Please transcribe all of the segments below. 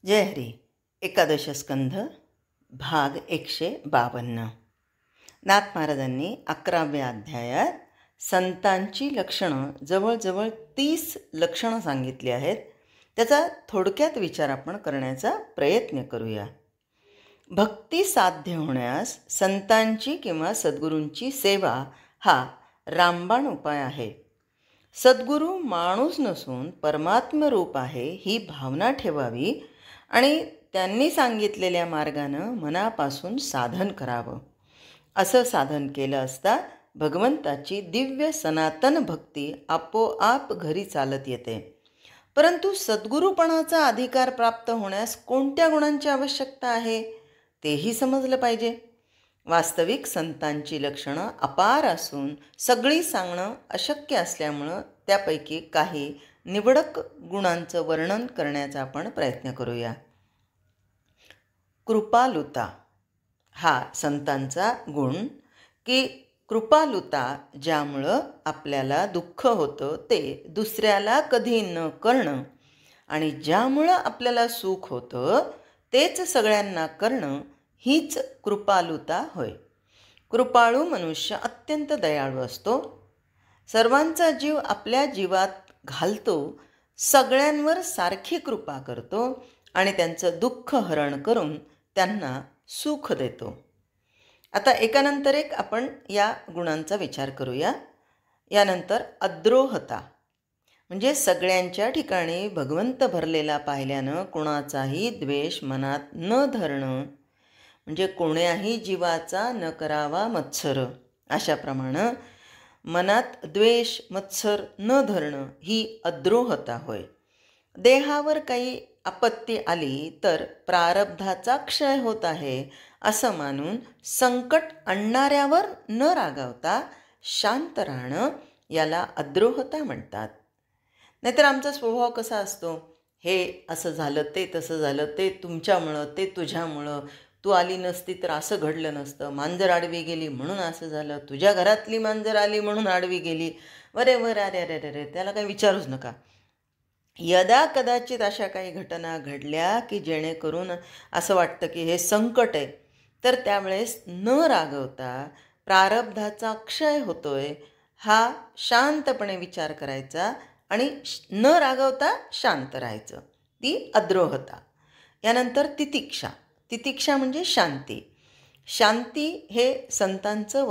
जय हरी. एकादश स्कंध भाग 152. नाथ महाराजांनी 11व्या अध्यायात संतांची लक्षणं जवळजवळ 30 लक्षणं सांगितली आहेत. त्याचा थोडक्यात विचार आपण करण्याचा प्रयत्न करूया. भक्ती साध्य होण्यास संतांची किंवा सद्गुरूंची सेवा हा रामबाण उपाय आहे. सद्गुरू माणूस नसून परमात्मरूप आहे ही भावना ठेवावी आणि त्यांनी सांगितलेल्या मार्गानं मनापासून साधन करावं. असं साधन केलं असता भगवंताची दिव्य सनातन भक्ती आपोआप घरी चालत येते. परंतु सद्गुरूपणाचा अधिकार प्राप्त होण्यास कोणत्या गुणांची आवश्यकता आहे तेही समजलं पाहिजे. वास्तविक संतांची लक्षणं अपार असून सगळी सांगणं अशक्य असल्यामुळं त्यापैकी काही निवडक गुणांचं वर्णन करण्याचा आपण प्रयत्न करूया. कृपालुता हा संतांचा गुण की कृपालुता ज्यामुळं आपल्याला दुःख होतं ते दुसऱ्याला कधी न करणं आणि ज्यामुळं आपल्याला सुख होतं तेच सगळ्यांना करणं हीच कृपालुता होय. कृपाळू मनुष्य अत्यंत दयाळू असतो. सर्वांचा जीव आपल्या जीवात घालतो, सगळ्यांवर सारखी कृपा करतो आणि त्यांचं दुःख हरण करून त्यांना सुख देतो. आता एकानंतर एक आपण या गुणांचा विचार करूया. यानंतर अद्रोहता म्हणजे सगळ्यांच्या ठिकाणी भगवंत भरलेला पाहिल्यानं कोणाचाही द्वेष मनात न धरणं, म्हणजे कोण्याही जीवाचा न करावा मत्सर, अशाप्रमाणे मनात द्वेष मत्सर न धरणं ही अद्रोहता होय. देहावर काही आपत्ती आली तर प्रारब्धाचा क्षय होत आहे असं मानून संकट आणणाऱ्यावर न रागावता शांत राहणं याला अद्रोहता म्हणतात. नाहीतर आमचा स्वभाव कसा असतो, हे असं झालं, ते तसं झालं, ते तुमच्यामुळं, ते तुझ्यामुळं, तू आली नसती तर असं घडलं नसतं, मांजर आडवी गेली म्हणून असं झालं, तुझ्या घरातली मांजर आली म्हणून आडवी गेली, अरे अरे अरे अरे त्याला काही विचारूच नका. यदा कदाचित अशा काही घटना घडल्या की जेणेकरून असं वाटतं की हे संकट आहे, तर त्यावेळेस न रागवता प्रारब्धाचा क्षय होतोय हा शांतपणे विचार करायचा आणि न रागवता शांत राहायचं, ती अद्रोहता. यानंतर तितिक्षा. तितिक्षा म्हणजे शांती. शांती हे संतांचं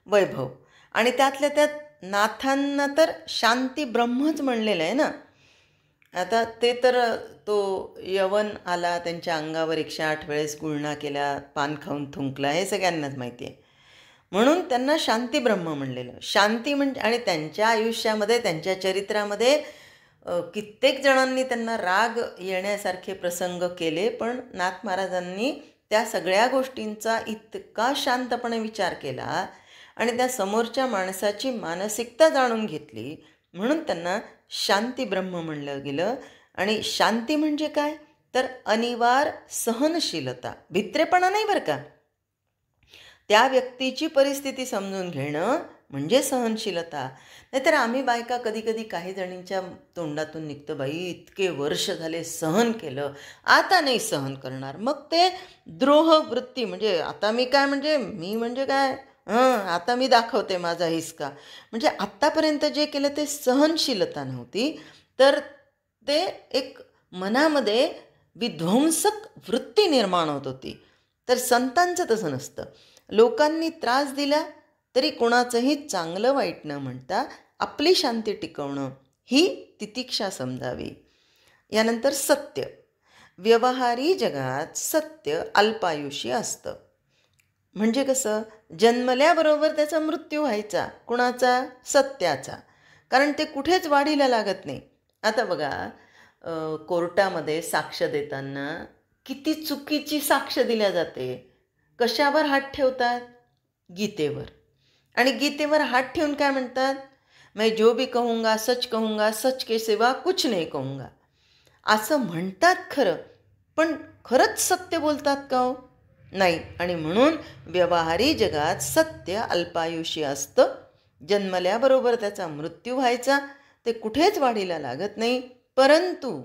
वैभव आणि त्यातल्या त्यात नाथांना तर शांती ब्रह्मच म्हणलेलं आहे ना. आता ते तर तो यवन आला, त्यांच्या अंगावर 108 वेळेस गुळणा केला, पान खाऊन थुंकला, हे सगळ्यांनाच माहिती आहे. म्हणून त्यांना शांती ब्रह्म म्हणलेलं. शांती म्हणजे, आणि त्यांच्या आयुष्यामध्ये त्यांच्या चरित्रामध्ये कित्येक जणांनी त्यांना राग येण्यासारखे प्रसंग केले, पण नाथ महाराजांनी त्या सगळ्या गोष्टींचा इतका शांतपणे विचार केला आणि त्या समोरच्या माणसाची मानसिकता जाणून घेतली, म्हणून त्यांना शांती ब्रह्म म्हणलं गेलं. आणि शांती म्हणजे काय तर अनिवार सहनशीलता, भित्रेपणा नाही बरं का. त्या व्यक्तीची परिस्थिती समजून घेणं म्हणजे सहनशीलता. नाहीतर आम्ही बायका कधी कधी काही जणींच्या तोंडातून निघतं, बाई इतके वर्ष झाले सहन केलं, आता नाही सहन करणार. मग ते द्रोह वृत्ती, म्हणजे आता मी काय, म्हणजे मी म्हणजे काय, आता मी दाखवते माझा हिसका. म्हणजे आत्तापर्यंत जे केलं ते सहनशीलता नव्हती, तर ते एक मनामध्ये विध्वंसक वृत्ती निर्माण होत होती. तर संतांचं तसं नसतं. लोकांनी त्रास दिला तरी कोणाचंही चांगलं वाईट न म्हणता आपली शांती टिकवणं ही तितिक्षा समजावी. यानंतर सत्य. व्यवहारी जगात सत्य अल्पायुषी असतं. म्हणजे कसं, जन्मल्याबरोबर त्याचा मृत्यू व्हायचा. कुणाचा? सत्याचा. कारण ते कुठेच वाढीला लागत नाही. आता बघा, कोर्टामध्ये साक्ष देताना किती चुकीची साक्ष दिल्या जाते. कशावर हात ठेवतात? गीतेवर. आणि गीतेवर हात ठेवून काय म्हणतात? मैं जो भी कहूँगा सच कहूँगा, सच के सिवा कुछ नहीं कहूँगा. असं म्हणतात खरं, पण खरंच सत्य बोलतात का हो? नाही. आणि म्हणून व्यवहारी जगात सत्य अल्पायुषी असतं. जन्मल्याबरोबर त्याचा मृत्यू व्हायचा, ते कुठेच वाढीला लागत नाही. परंतु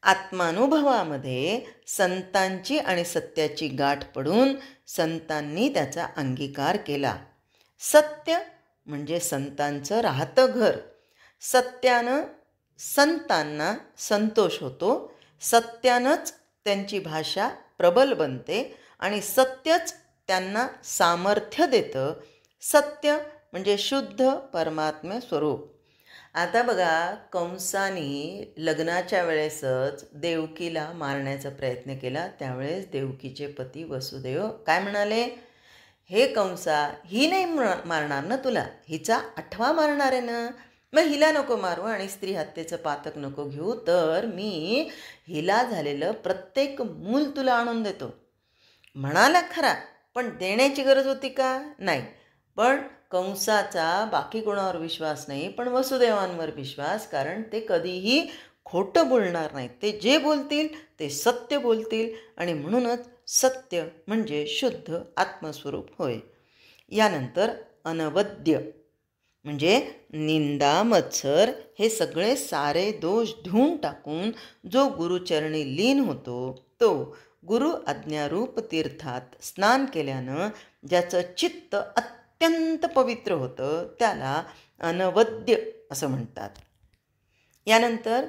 आत्मानुभवामध्ये संतांची आणि सत्याची गाठ पडून संतांनी त्याचा अंगीकार केला. सत्य म्हणजे संतांचं राहतं घर. सत्यानं संतांना संतोष होतो, सत्यानंच त्यांची भाषा प्रबल बनते आणि सत्यच त्यांना सामर्थ्य देतं. सत्य म्हणजे शुद्ध परमात्म्य स्वरूप. आता बघा, कंसाने लग्नाच्या वेळेसच देवकीला मारण्याचा प्रयत्न केला. त्यावेळेस देवकीचे पती वसुदेव काय म्हणाले, हे कंसा, ही नाही मारणार ना तुला, हिचा 8वा मारणार आहे ना, मग हिला नको मारू आणि स्त्री हत्येचं पातक नको घेऊ, तर मी हिला झालेलं प्रत्येक मूल तुला आणून देतो. म्हणाला खरा, पण देण्याची गरज होती का? नाही. पण कंसाचा बाकी कोणावर विश्वास नाही, पण वसुदेवांवर विश्वास, कारण ते कधीही खोटं बोलणार नाहीत. ते जे बोलतील ते सत्य बोलतील आणि म्हणूनच सत्य म्हणजे शुद्ध आत्मस्वरूप होय. यानंतर अनवद्य म्हणजे निंदा, मत्सर हे सगळे सारे दोष धुवून टाकून जो गुरुचरणी लीन होतो, तो गुरु आज्ञारूप तीर्थात स्नान केल्यानं ज्याचं चित्त अत्यंत पवित्र होतं त्याला अनवद्य असं म्हणतात. यानंतर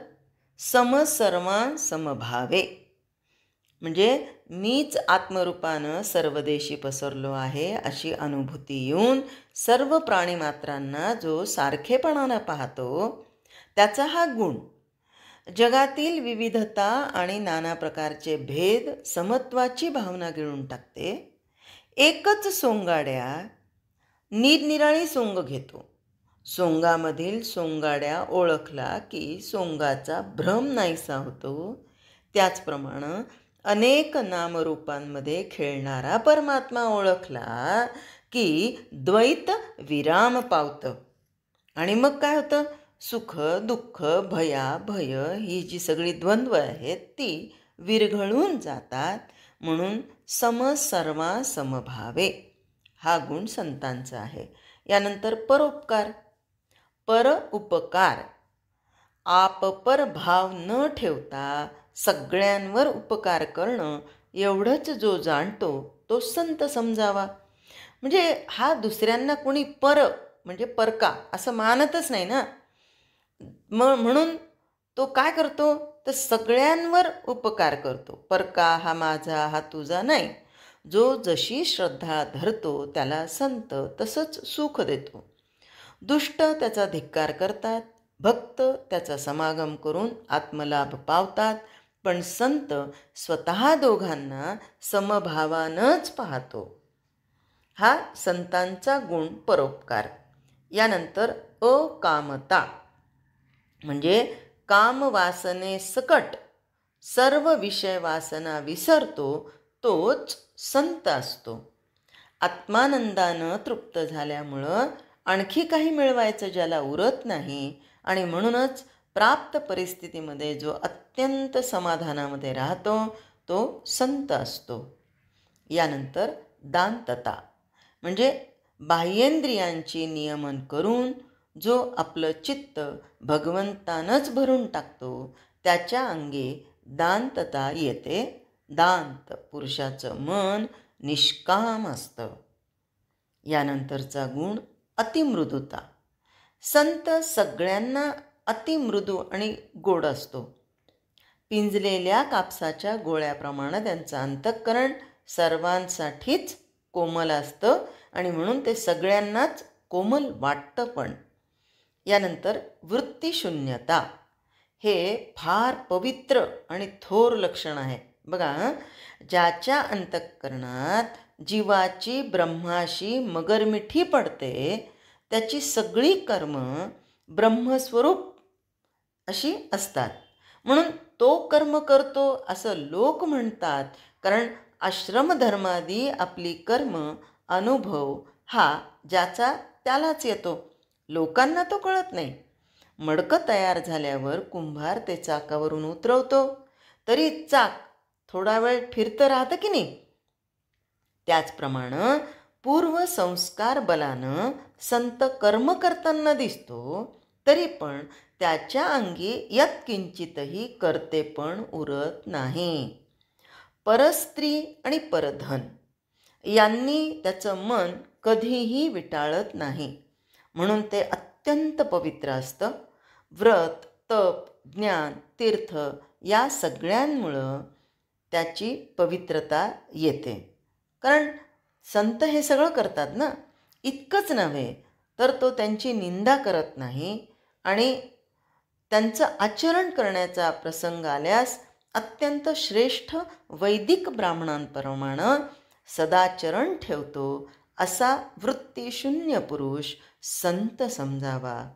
समसर्वां समभावे म्हणजे मीच आत्मरूपानं सर्वदेशी पसरलो आहे अशी अनुभूती येऊन सर्व प्राणीमात्रांना जो सारखेपणानं पाहतो त्याचा हा गुण. जगातील विविधता आणि नाना प्रकारचे भेद समत्वाची भावना गिळून टाकते. एकच सोंगाड्या निरनिराळी सोंग घेतो. सोंगामधील सोंगाड्या ओळखला की सोंगाचा भ्रम नाहीसा होतो. त्याचप्रमाणे अनेक नामरूपांमध्ये खेळणारा परमात्मा ओळखला की द्वैत विराम पावतं. आणि मग काय होतं, सुख दुःख भया भय ही जी सगळी द्वंद्व आहेत ती विरघळून जातात. म्हणून समसर्वा समभावे हा गुण संतांचा आहे. यानंतर परोपकार. पर उपकार, आपपर भाव न ठेवता सगळ्यांवर उपकार करणं एवढंच जो जाणतो तो संत समजावा. म्हणजे हा दुसऱ्यांना कोणी पर म्हणजे परका असं मानतच नाही ना. म्हणून तो काय करतो तर सगळ्यांवर उपकार करतो. परका हा माझा हा तुझा नाही. जो जशी श्रद्धा धरतो त्याला संत तसंच सुख देतो. दुष्ट त्याचा धिक्कार करतात, भक्त त्याचा समागम करून आत्मलाभ पावतात, पण संत स्वतः दोघांना समभावानंच पाहतो. हा संतांचा गुण परोपकार. यानंतर अकामता म्हणजे कामवासने सकट सर्व विषय वासना विसरतो तोच संत असतो. आत्मानंदानं तृप्त झाल्यामुळं आणखी काही मिळवायचं ज्याला उरत नाही आणि म्हणूनच प्राप्त परिस्थितीमध्ये जो अत्यंत समाधानामध्ये राहतो तो संत असतो. यानंतर दांतता म्हणजे बाह्येंद्रियांची नियमन करून जो आपलं चित्त भगवंतानंच भरून टाकतो त्याच्या अंगी दांतता येते. दांत पुरुषाचं मन निष्काम असतं. यानंतरचा गुण अतिमृदुता. संत सगळ्यांना अतिमृदू आणि गोड असतो. पिंजलेल्या कापसाच्या गोळ्याप्रमाणे त्यांचं अंतःकरण सर्वांसाठीच कोमल असतं आणि म्हणून ते सगळ्यांनाच कोमल वाटतं पण. यानंतर वृत्तीशून्यता हे फार पवित्र आणि थोर लक्षण आहे. बघा, ज्याच्या अंतःकरणात जीवाची ब्रह्माशी मगरमिठी पडते त्याची सगळी कर्म ब्रह्मस्वरूप अशी असतात. म्हणून तो कर्म करतो असं लोक म्हणतात, कारण आश्रमधर्मादी आपली कर्म अनुभव हा ज्याचा त्यालाच येतो. लोकांना तो कळत नाही. मडकं तयार झाल्यावर कुंभार ते चाकावरून उतरवतो तरी चाक थोडा वेळ फिरतं राहतं की नाही. त्याचप्रमाणे पूर्वसंस्कार बलानं संत कर्म करताना दिसतो तरी पण त्याच्या अंगी यत्किंचितही कर्तेपण उरत नाही. परस्त्री आणि परधन यांनी त्याचं मन कधीही विटाळत नाही, म्हणून ते अत्यंत पवित्र असतं. व्रत, तप, ज्ञान, तीर्थ या सगळ्यांमुळं त्याची पवित्रता येते. कारण संत हे सगळं करतात ना. इतकंच नव्हे तर तो त्यांची निंदा करत नाही आणि त्यांचं आचरण करण्याचा प्रसंग आल्यास अत्यंत श्रेष्ठ वैदिक ब्राह्मणांप्रमाणे सदाचरण ठेवतो, असा वृत्तीशून्य पुरुष संत समजावा.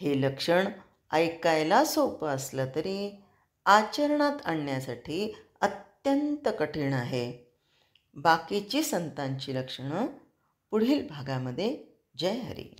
हे लक्षण ऐकायला सोपं असलं तरी आचरणात आणण्यासाठी अत्यंत कठीण आहे. बाकीची संतांची लक्षणं पुढील भागामध्ये. जय हरी.